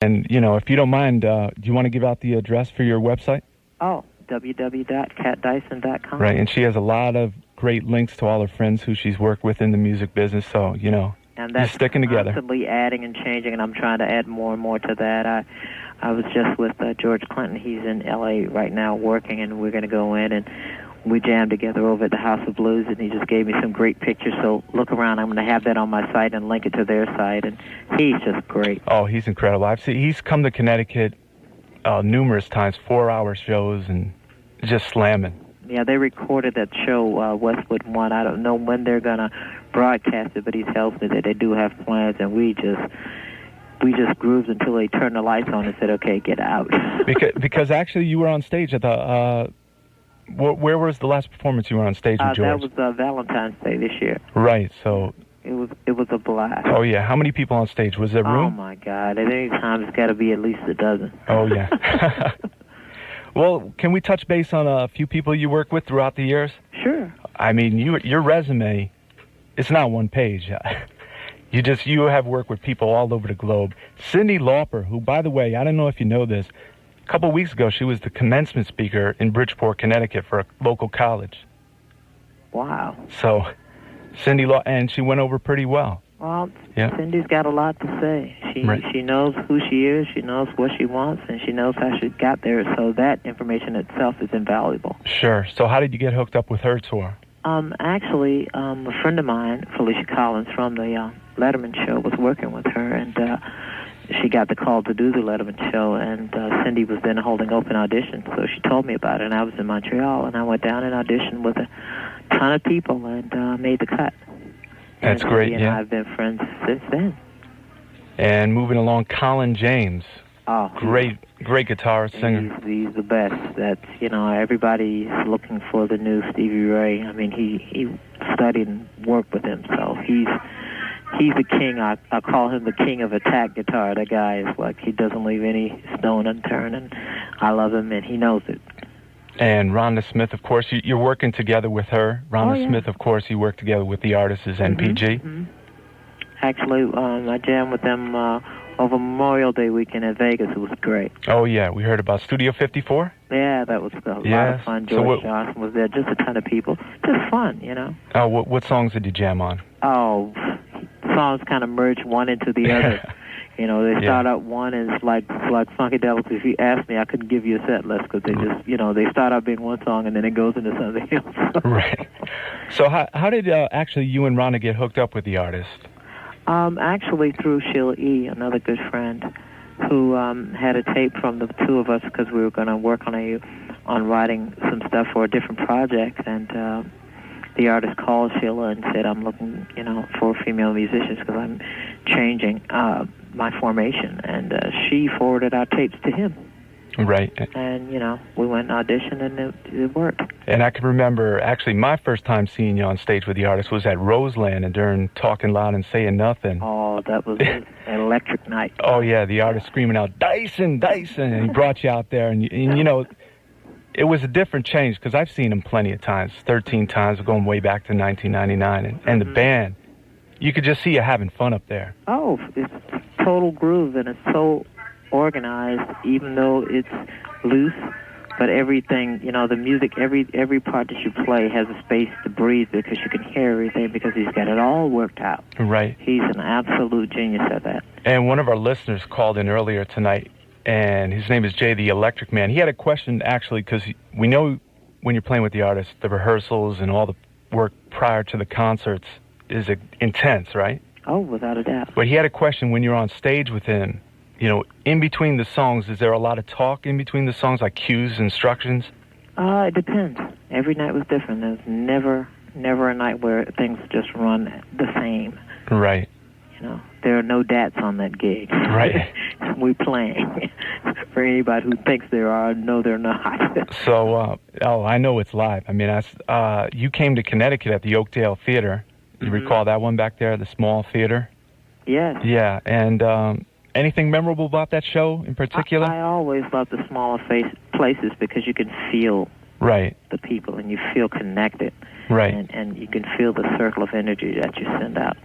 And, you know, if you don't mind, do you want to give out the address for your website? Oh, www.katdyson.com. Right, and she has a lot of great links to all her friends who she's worked with in the music business, so, you know, and that's sticking together. Constantly adding and changing, and I'm trying to add more and more to that. I was just with George Clinton. He's in L.A. right now working, and we're going to go in, and we jammed together over at the House of Blues, and he just gave me some great pictures, so look around. I'm going to have that on my site and link it to their site, and he's just great. Oh, he's incredible. He's come to Connecticut numerous times, 4-hour shows, and just slamming. Yeah, they recorded that show, Westwood One. I don't know when they're going to broadcast it, but he tells me that they do have plans, and we just grooved until they turned the lights on and said, okay, get out. because actually you were on stage at the... where was the last performance you were on stage with George? That was Valentine's Day this year. Right, so... It was a blast. Oh, yeah. How many people on stage? Was there room? Oh, my God. At any time, it's got to be at least a dozen. Oh, yeah. Well, can we touch base on a few people you work with throughout the years? Sure. I mean, your resume, it's not one page. You have worked with people all over the globe. Cyndi Lauper, who, by the way, I don't know if you know this, a couple of weeks ago, she was the commencement speaker in Bridgeport, Connecticut for a local college. Wow. So, Cyndi Lauper, and she went over pretty well. Well, yeah. Cindy's got a lot to say. She knows who she is, she knows what she wants, and she knows how she got there, so that information itself is invaluable. Sure. So how did you get hooked up with her tour? Actually, a friend of mine, Felicia Collins, from the Letterman show, was working with her, and she got the call to do the Letterman show, and Cyndi was then holding open auditions, so she told me about it, and I was in Montreal, and I went down and auditioned with a ton of people and made the cut. That's great, and yeah. I've been friends since then. And moving along, Colin James. Oh, great guitarist, singer. He's the best. That's, everybody's looking for the new Stevie Ray. I mean, he studied and worked with him, so he's the king. I call him the king of attack guitar. That guy is like, he doesn't leave any stone unturned, and I love him, and he knows it. And Rhonda Smith, of course, you're working together with her. Rhonda Smith, of course, you work together with the artist as NPG. Mm-hmm. Actually, I jammed with them over Memorial Day weekend in Vegas. It was great. Oh, yeah. We heard about Studio 54? Yeah, that was a lot of fun. George Johnson was there. Just a ton of people. Just fun, Oh, what songs did you jam on? Oh, songs kind of merge one into the other. They start out one and it's like Funkadelic. If you asked me, I couldn't give you a set list because they just, they start out being one song and then it goes into something else. Right. So how did actually you and Rhonda get hooked up with the artist? Actually through Sheila E., another good friend, who had a tape from the two of us because we were going to work on writing some stuff for a different project, and the artist called Sheila and said, I'm looking, for female musicians because I'm changing my formation, and she forwarded our tapes to him. Right. And, we went and auditioned, and it worked. And I can remember, actually, my first time seeing you on stage with the artist was at Roseland, and during Talking Loud and Saying Nothing. Oh, that was an electric night. Oh, yeah, the artist screaming out, Dyson, Dyson, and he brought you out there, and it was a different change, because I've seen him plenty of times, 13 times, going way back to 1999, and the band, you could just see you having fun up there. Oh, it's total groove, and it's so organized, even though it's loose, but everything, the music, every part that you play has a space to breathe because you can hear everything because he's got it all worked out. Right. He's an absolute genius at that. And one of our listeners called in earlier tonight, and his name is Jay the Electric Man. He had a question, actually, because we know when you're playing with the artist, the rehearsals and all the work prior to the concerts is intense, right? Oh, without a doubt. But he had a question when you're on stage with him, in between the songs, is there a lot of talk in between the songs, like cues, instructions? It depends. Every night was different. There's never a night where things just run the same. Right. There are no dats on that gig. Right. We're playing. For anybody who thinks there are, no, they're not. So, I know it's live. I mean, you came to Connecticut at the Oakdale Theater. You recall that one back there, the small theater? Yes. Yeah, and anything memorable about that show in particular? I always love the smaller places because you can feel the people and you feel connected. Right. And you can feel the circle of energy that you send out.